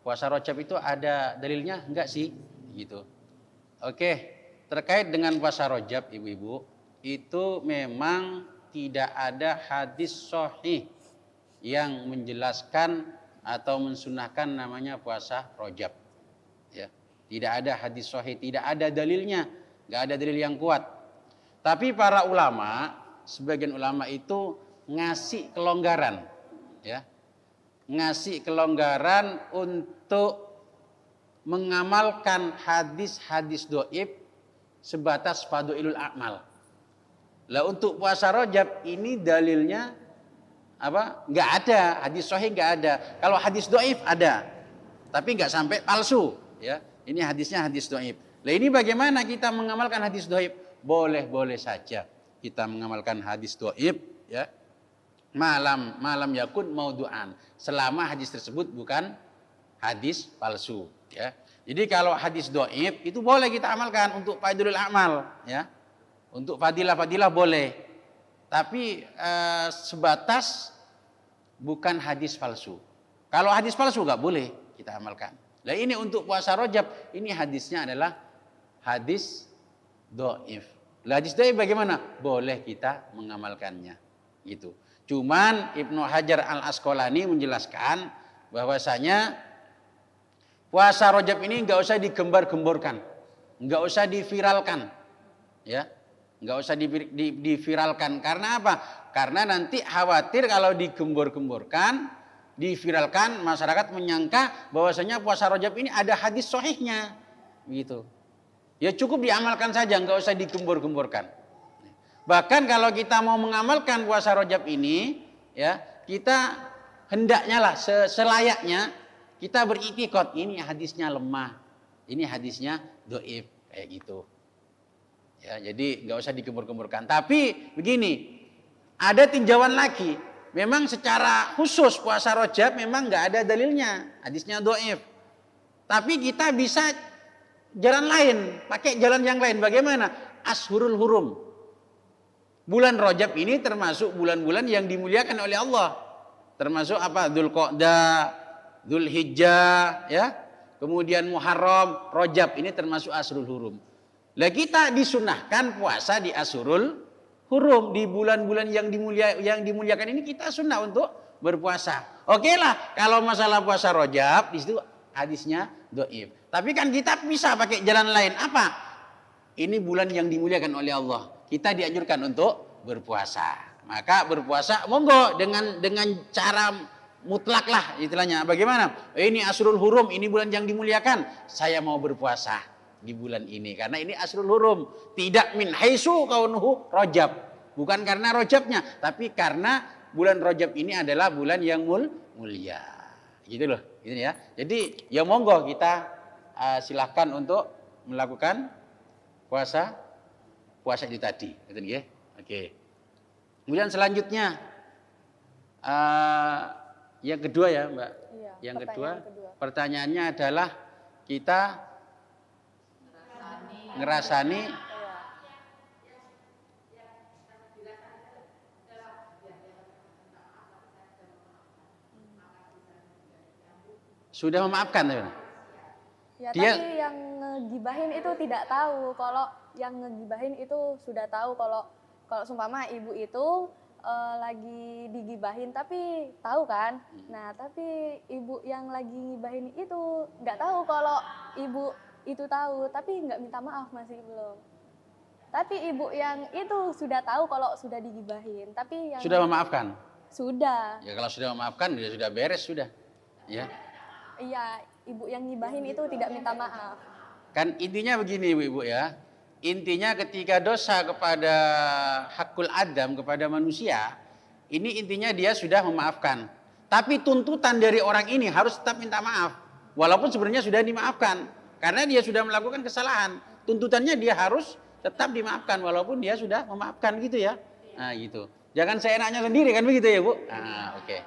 puasa Rajab itu ada dalilnya enggak sih? Gitu. Oke, terkait dengan puasa Rajab ibu-ibu, itu memang tidak ada hadis sahih yang menjelaskan atau mensunahkan namanya puasa Rajab. Ya, tidak ada hadis sahih, tidak ada dalilnya, nggak ada dalil yang kuat. Tapi para ulama, sebagian ulama itu ngasih kelonggaran, ya, ngasih kelonggaran untuk mengamalkan hadis-hadis doib sebatas fadhilul a'mal. Lah untuk puasa Rajab ini dalilnya apa? Enggak ada, hadis sahih enggak ada. Kalau hadis doib ada, tapi enggak sampai palsu. ya. Ini hadisnya hadis dhaif. Lah ini bagaimana kita mengamalkan hadis dhaif? Boleh-boleh saja kita mengamalkan hadis dhaif, ya. Malam yakun maudu'an. Selama hadis tersebut bukan hadis palsu, ya. Jadi kalau hadis dhaif itu boleh kita amalkan untuk fadilul amal, ya. Untuk fadilah-fadilah boleh. Tapi sebatas bukan hadis palsu. Kalau hadis palsu nggak boleh kita amalkan. Nah ini untuk puasa Rajab, ini hadisnya adalah hadis dhaif. Hadis dhaif bagaimana? Boleh kita mengamalkannya, gitu. Cuman Ibnu Hajar Al-Asqalani menjelaskan bahwasanya puasa Rajab ini nggak usah digembar-gemborkan, nggak usah diviralkan, ya, nggak usah diviralkan. Karena apa? Karena nanti khawatir kalau digembor-gemborkan, diviralkan, masyarakat menyangka bahwasanya puasa Rajab ini ada hadis sahihnya, gitu. Ya cukup diamalkan saja, nggak usah digembor-gemborkan. Bahkan kalau kita mau mengamalkan puasa Rajab ini, ya kita hendaknya lah selayaknya kita beriktikad ini hadisnya lemah, ini hadisnya dhaif, kayak gitu. Ya jadi nggak usah digembor-gemborkan. Tapi begini, ada tinjauan lagi. Memang secara khusus puasa Rajab memang nggak ada dalilnya, hadisnya dhaif. Tapi kita bisa jalan lain, pakai jalan yang lain. Bagaimana? Ashurul Hurum. Bulan Rajab ini termasuk bulan-bulan yang dimuliakan oleh Allah. Termasuk apa? Dzulqa'dah, Dzulhijjah, ya. Kemudian Muharram, Rajab ini termasuk Ashurul Hurum. Lah kita disunahkan puasa di Ashurul Hurum, di bulan-bulan yang dimuliakan ini kita sunnah untuk berpuasa. Oke lah, kalau masalah puasa Rajab di situ hadisnya dhaif. Tapi kan kita bisa pakai jalan lain. Apa? Ini bulan yang dimuliakan oleh Allah. Kita dianjurkan untuk berpuasa. Maka berpuasa monggo dengan cara mutlak lah istilahnya. Bagaimana? Ini Ashurul Hurum, ini bulan yang dimuliakan. Saya mau berpuasa di bulan ini karena ini Ashurul Hurum, tidak min haitsu kaunuhu Rajab, bukan karena Rajabnya, tapi karena bulan Rajab ini adalah bulan yang mulia, gitu loh, gitu ya. Jadi ya monggo kita silahkan untuk melakukan puasa itu tadi, gitu ya. Oke. Kemudian selanjutnya yang kedua ya Mbak, Iya, yang kedua kedua. pertanyaannya adalah kita ngerasani sudah memaafkan ya? Ya, Dia- tapi yang ngegibahin itu tidak tahu kalau yang ngegibahin itu sudah tahu kalau seumpama ibu itu lagi digibahin tapi tahu kan. Nah, tapi ibu yang lagi ngibahin itu nggak tahu kalau ibu itu tahu, tapi nggak minta maaf, masih belum. Tapi ibu yang itu sudah tahu kalau sudah digibahin, tapi yang Sudah memaafkan. sudah. Ya kalau sudah memaafkan ya sudah beres sudah. Ya. Iya, ibu yang ngibahin itu tidak minta maaf. Kan intinya begini Ibu ya. Intinya ketika dosa kepada hakul adam, kepada manusia, ini intinya dia sudah memaafkan. Tapi tuntutan dari orang ini harus tetap minta maaf. Walaupun sebenarnya sudah dimaafkan. Karena dia sudah melakukan kesalahan. Tuntutannya dia harus tetap dimaafkan walaupun dia sudah memaafkan, gitu ya. Nah gitu. Jangan seenaknya sendiri kan begitu ya Bu. Nah oke.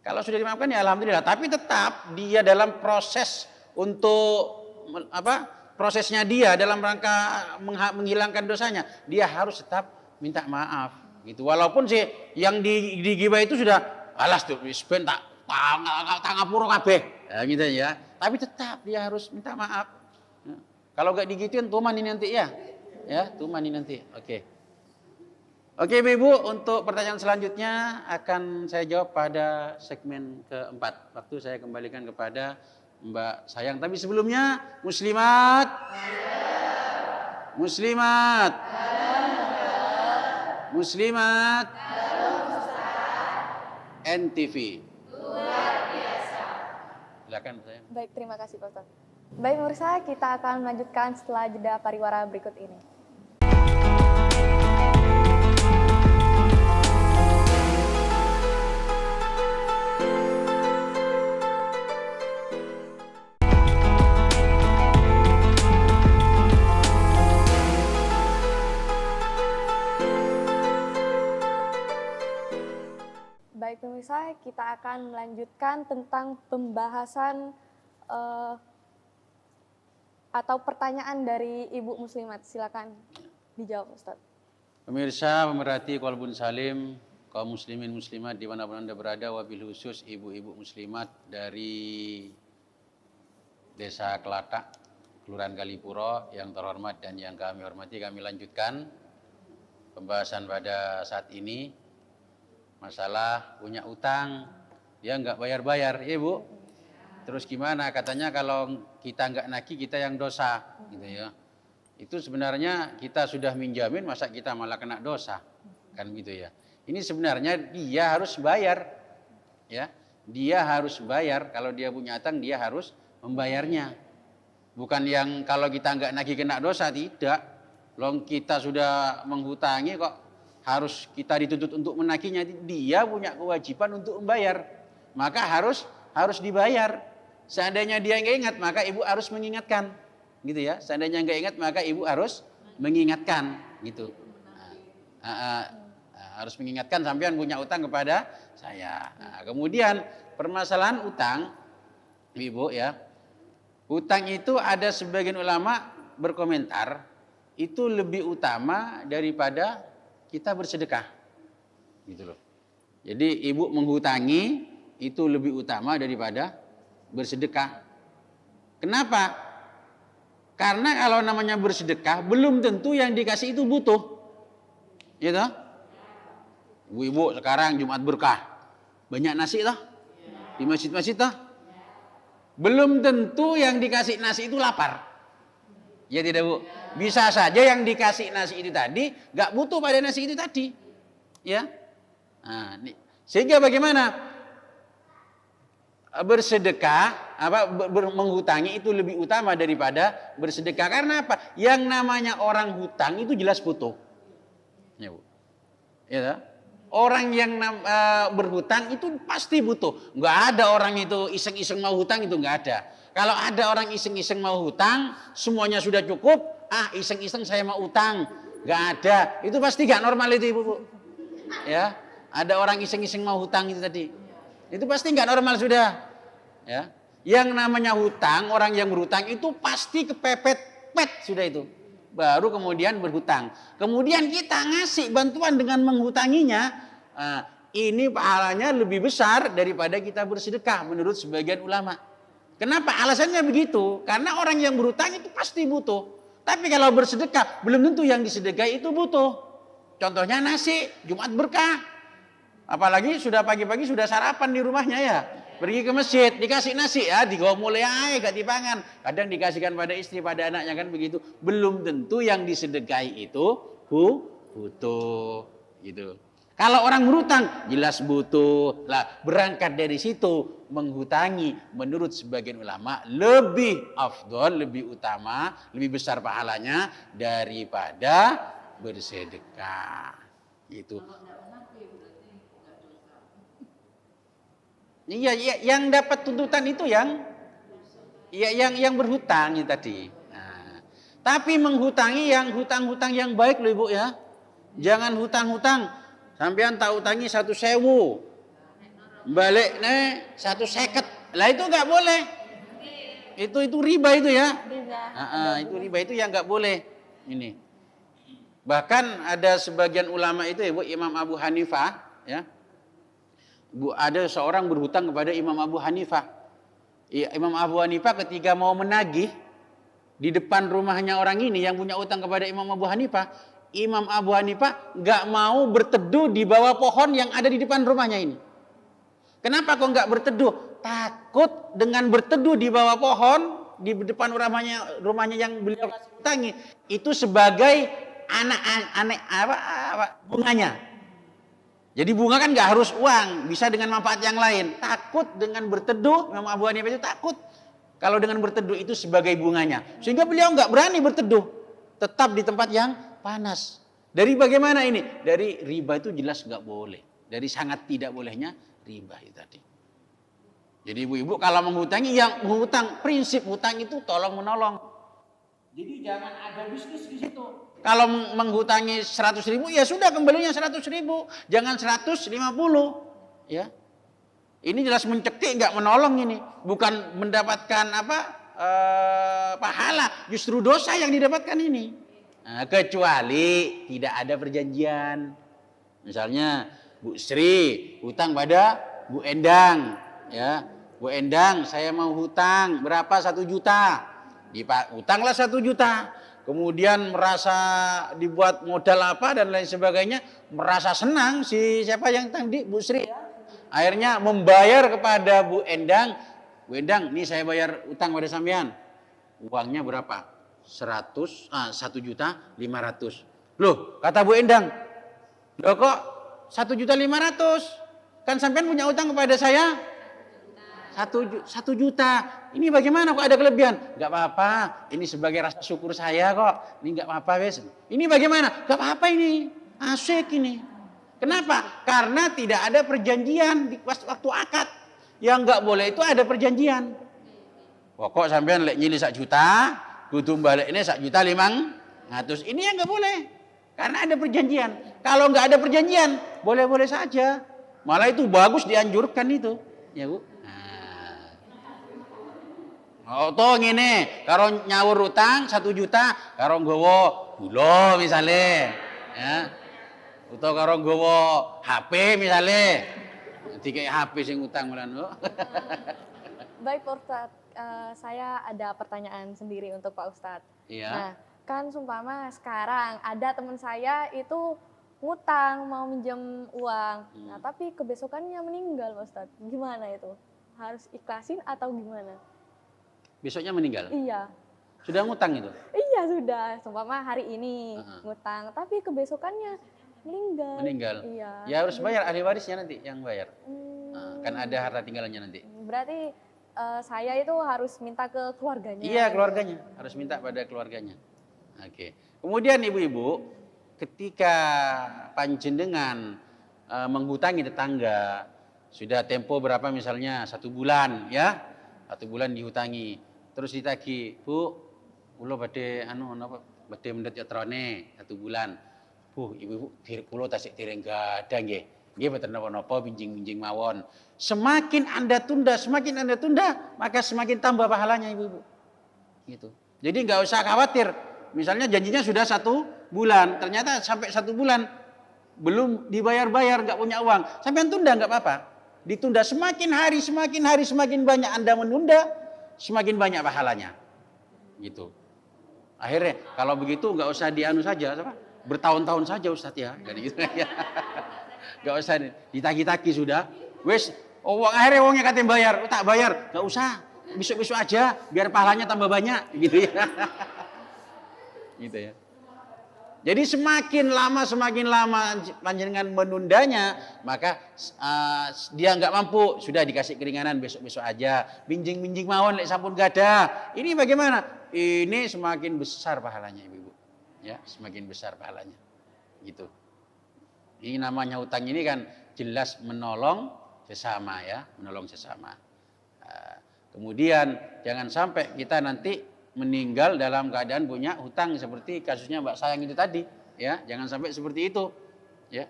Kalau sudah dimaafkan ya alhamdulillah. Tapi tetap dia dalam proses untuk prosesnya dia dalam rangka menghilangkan dosanya, dia harus tetap minta maaf gitu. Walaupun sih yang digibah itu sudah alas tuh ben tak ngapura kabeh ya gitu ya. Tapi tetap dia harus minta maaf. Ya. Kalau enggak digituin tuman ini nanti ya. Ya, tuman ini nanti. Oke. Oke Ibu, untuk pertanyaan selanjutnya akan saya jawab pada segmen keempat. Waktu saya kembalikan kepada Mbak Sayang. Tapi sebelumnya muslimat, muslimat, muslimat, NTV. Silakan saya. Baik, terima kasih Pak Ustadz. Baik pemirsa, kita akan melanjutkan setelah jeda pariwara berikut ini. pemirsa, kita akan melanjutkan tentang pembahasan atau pertanyaan dari Ibu Muslimat. Silakan dijawab, Ustadz. Pemirsa pemerhati Qalbun Salim, kaum muslimin muslimat dimanapun Anda berada, wabil khusus ibu-ibu muslimat dari Desa Kelatak, Kelurahan Kalipuro yang terhormat dan yang kami hormati, kami lanjutkan pembahasan pada saat ini masalah punya utang, ya nggak bayar-bayar, ya Bu. Terus gimana? Katanya kalau kita nggak nagih kita yang dosa, gitu ya. Itu sebenarnya kita sudah minjamin, masa kita malah kena dosa, kan gitu ya. Ini sebenarnya dia harus bayar, ya. Dia harus bayar. Kalau dia punya utang dia harus membayarnya. Bukan yang kalau kita nggak nagih kena dosa, tidak. Long kita sudah menghutangi kok harus kita dituntut untuk menagihnya. Dia punya kewajiban untuk membayar, maka harus dibayar. Seandainya dia nggak ingat, maka ibu harus mengingatkan, gitu ya. Seandainya nggak ingat, maka ibu harus mengingatkan, gitu. Harus mengingatkan sampean punya utang kepada saya. Nah, kemudian permasalahan utang, ibu ya. Utang itu ada sebagian ulama berkomentar itu lebih utama daripada kita bersedekah, gitu loh. Jadi ibu menghutangi itu lebih utama daripada bersedekah. Kenapa? Karena kalau namanya bersedekah belum tentu yang dikasih itu butuh, gitu. Ibu-ibu sekarang Jumat berkah, banyak nasi toh di masjid-masjid toh. Belum tentu yang dikasih nasi itu lapar. Ya tidak Bu? Bisa saja yang dikasih nasi itu tadi gak butuh pada nasi itu tadi. Ya. Nah, sehingga bagaimana? Bersedekah, menghutangi itu lebih utama daripada bersedekah. Karena apa? Yang namanya orang hutang itu jelas butuh. Ya Bu. Ya toh? Orang yang berhutang itu pasti butuh. Nggak ada orang itu iseng-iseng mau hutang, itu nggak ada. Kalau ada orang iseng-iseng mau hutang, semuanya sudah cukup, iseng-iseng saya mau utang, nggak ada. Itu pasti nggak normal itu ibu. Ya, ada orang iseng-iseng mau hutang itu tadi. Itu pasti nggak normal sudah. Ya, yang namanya hutang, orang yang berhutang itu pasti kepepet-pet sudah itu. Baru kemudian berhutang. Kemudian kita ngasih bantuan dengan menghutanginya, ini pahalanya lebih besar daripada kita bersedekah menurut sebagian ulama. Kenapa? Alasannya begitu. Karena orang yang berhutang itu pasti butuh. Tapi kalau bersedekah belum tentu yang disedekahi itu butuh. Contohnya nasi, Jumat berkah. Apalagi sudah pagi-pagi sudah sarapan di rumahnya ya. Pergi ke masjid, dikasih nasi ya, digawa mulai aja gak dipangan. Kadang dikasihkan pada istri, pada anaknya kan begitu. Belum tentu yang disedekahi itu butuh gitu. Kalau orang berhutang jelas butuh. Lah berangkat dari situ menghutangi menurut sebagian ulama lebih afdol, lebih utama, lebih besar pahalanya daripada bersedekah. Gitu. Iya, yang dapat tuntutan itu yang berhutang itu tadi. Nah, tapi menghutangi yang hutang-hutang yang baik loh Ibu ya. Jangan hutang-hutang. Sampean tak utangi 1.000. Balik nih 150. Lah itu nggak boleh. Itu riba itu ya. Itu riba itu yang nggak boleh. Ini. Bahkan ada sebagian ulama itu Ibu, Imam Abu Hanifah ya. Ada seorang berhutang kepada Imam Abu Hanifah. Imam Abu Hanifah ketika mau menagih di depan rumahnya orang ini yang punya utang kepada Imam Abu Hanifah, Imam Abu Hanifah nggak mau berteduh di bawah pohon yang ada di depan rumahnya ini. Kenapa kok nggak berteduh? Takut dengan berteduh di bawah pohon di depan rumahnya yang beliau utangi itu sebagai bunganya. Jadi bunga kan nggak harus uang, bisa dengan manfaat yang lain. Takut dengan berteduh, Imam Abu Hanifah itu takut kalau dengan berteduh itu sebagai bunganya. Sehingga beliau nggak berani berteduh, tetap di tempat yang panas. Dari bagaimana ini? Dari riba itu jelas nggak boleh. Dari sangat tidak bolehnya riba itu tadi. Jadi ibu-ibu kalau menghutangi, yang menghutang, prinsip hutang itu tolong menolong. Jadi jangan ada bisnis di situ. Kalau menghutangi 100.000 ya sudah kembalinya 100.000, jangan 150 ya. Ini jelas mencekik, nggak menolong ini. Bukan mendapatkan pahala, justru dosa yang didapatkan ini. Nah, kecuali tidak ada perjanjian. Misalnya Bu Sri hutang pada Bu Endang, ya. Bu Endang, saya mau hutang berapa? 1 juta. Hutanglah 1 juta. Kemudian merasa dibuat modal apa dan lain sebagainya, merasa senang si siapa yang tadi Bu Sri. Akhirnya membayar kepada Bu Endang. Bu Endang, ini saya bayar utang pada sampean. Uangnya berapa? 1.500.000. Loh, kata Bu Endang, loh kok 1.500.000? Kan sampean punya utang kepada saya 1 juta. Ini bagaimana kok ada kelebihan? Gak apa-apa, ini sebagai rasa syukur saya kok. Ini gak apa-apa wes. Ini bagaimana? Gak apa-apa ini, asyik ini. Kenapa? Karena tidak ada perjanjian di waktu akad. Yang nggak boleh itu ada perjanjian. Pokok sampean lek nyili 1 juta, kudu balik ini 1.500.000. Ini yang nggak boleh. Karena ada perjanjian. Kalau nggak ada perjanjian, boleh-boleh saja. Malah itu bagus, dianjurkan itu. Ya Bu. Nah. Oh toh ngene, karo nyawur utang 1 juta, karo nggowo gula misalnya. Ya. Atau karo nggawa HP misalnya, dikek HP sing utang malah. Baik Pak Ustadz, saya ada pertanyaan sendiri untuk Pak Ustadz. Iya. Nah, kan sumpama sekarang ada teman saya itu ngutang mau minjem uang, nah tapi kebesokannya meninggal Pak Ustadz. Gimana itu? Harus ikhlasin atau gimana? Besoknya meninggal? Iya. Sudah ngutang itu? Iya sudah, sumpama hari ini ngutang, tapi kebesokannya meninggal. Iya. Ya harus bayar, ahli warisnya nanti yang bayar. Kan ada harta tinggalannya nanti. Berarti saya itu harus minta ke keluarganya. Iya, keluarganya. Harus minta pada keluarganya. Oke. Kemudian ibu-ibu, ketika panjenengan menghutangi tetangga, sudah tempo berapa misalnya 1 bulan ya. 1 bulan dihutangi. Terus ditagih, Bu, kula badhe badhe mendhet yatrane 1 bulan. Bu, ibu-ibu, kula tasik dereng gadah nggih. Nggih mboten napa-napa, binjing-binjing mawon. Semakin Anda tunda, maka semakin tambah pahalanya ibu-ibu. Gitu. Jadi nggak usah khawatir. Misalnya janjinya sudah 1 bulan, ternyata sampai 1 bulan belum dibayar-bayar, nggak punya uang. Sampai tunda nggak apa-apa. Ditunda semakin hari semakin banyak Anda menunda, semakin banyak pahalanya. Gitu. Akhirnya kalau begitu nggak usah dianu saja, apa? Bertahun-tahun saja Ustadz ya, jadi gitu ya. Gak usah ditagi-tagi sudah. Wes, akhirnya uangnya katanya bayar, tak bayar, gak usah. Besok-besok aja, biar pahalanya tambah banyak, gitu ya. Gitu ya. Jadi semakin lama panjenengan menundanya, maka dia nggak mampu, sudah dikasih keringanan besok-besok aja. Binjing-binjing mawon lek sampun gadah. Ini bagaimana? Ini semakin besar pahalanya ibu-ibu. Ya, semakin besar pahalanya. Gitu. Ini namanya hutang ini kan jelas menolong sesama ya, menolong sesama. Kemudian jangan sampai kita nanti meninggal dalam keadaan punya hutang seperti kasusnya Mbak Sayang itu tadi, ya. Jangan sampai seperti itu, ya.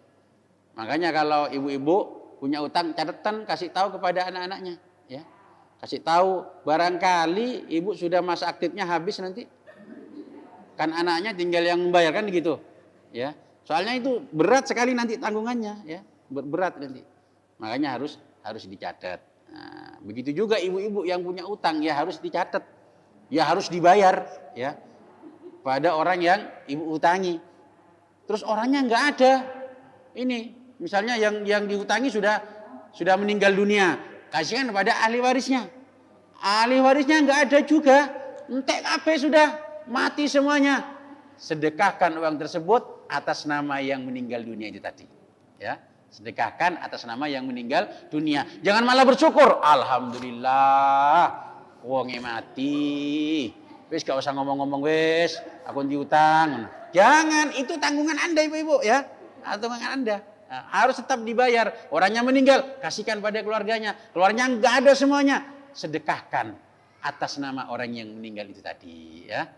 Makanya kalau ibu-ibu punya hutang, catatan kasih tahu kepada anak-anaknya, ya. Kasih tahu, barangkali ibu sudah masa aktifnya habis nanti. Kan anaknya tinggal yang membayarkan gitu, ya. Soalnya itu berat sekali nanti tanggungannya, ya. Berat nanti. Makanya harus dicatat. Nah, begitu juga ibu-ibu yang punya utang ya harus dicatat. Ya harus dibayar, ya. Pada orang yang ibu utangi. Terus orangnya nggak ada. Ini misalnya yang dihutangi sudah meninggal dunia. Kasihkan kepada ahli warisnya. Ahli warisnya nggak ada juga. Entek kabeh sudah mati semuanya. Sedekahkan uang tersebut atas nama yang meninggal dunia itu tadi. Ya, sedekahkan atas nama yang meninggal dunia. Jangan malah bersyukur. Alhamdulillah, wonge mati. Wis gak usah ngomong-ngomong wis, aku diutang. Jangan, itu tanggungan Anda ibu-ibu ya. Tanggungan Anda. Nah, harus tetap dibayar. Orangnya meninggal, kasihkan pada keluarganya. Keluarganya enggak ada semuanya. Sedekahkan atas nama orang yang meninggal itu tadi ya.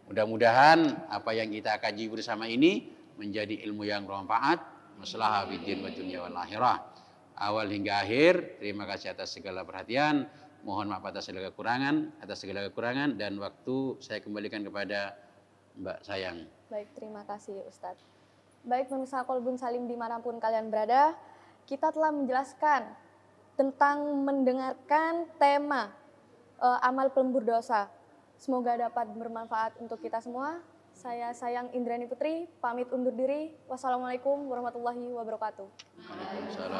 Mudah-mudahan apa yang kita kaji bersama ini menjadi ilmu yang bermanfaat, maslahah fid din wa dunya wal akhirah. awal hingga akhir. Terima kasih atas segala perhatian. Mohon maaf atas segala kekurangan, dan waktu saya kembalikan kepada Mbak Sayang. Baik, terima kasih Ustadz. Baik, pemirsa Kolbun Salim dimanapun kalian berada, kita telah menjelaskan tentang mendengarkan tema amal pelembur dosa. Semoga dapat bermanfaat untuk kita semua. Saya Sayang Indrani Putri, pamit undur diri. Wassalamualaikum warahmatullahi wabarakatuh. Waalaikumsalam.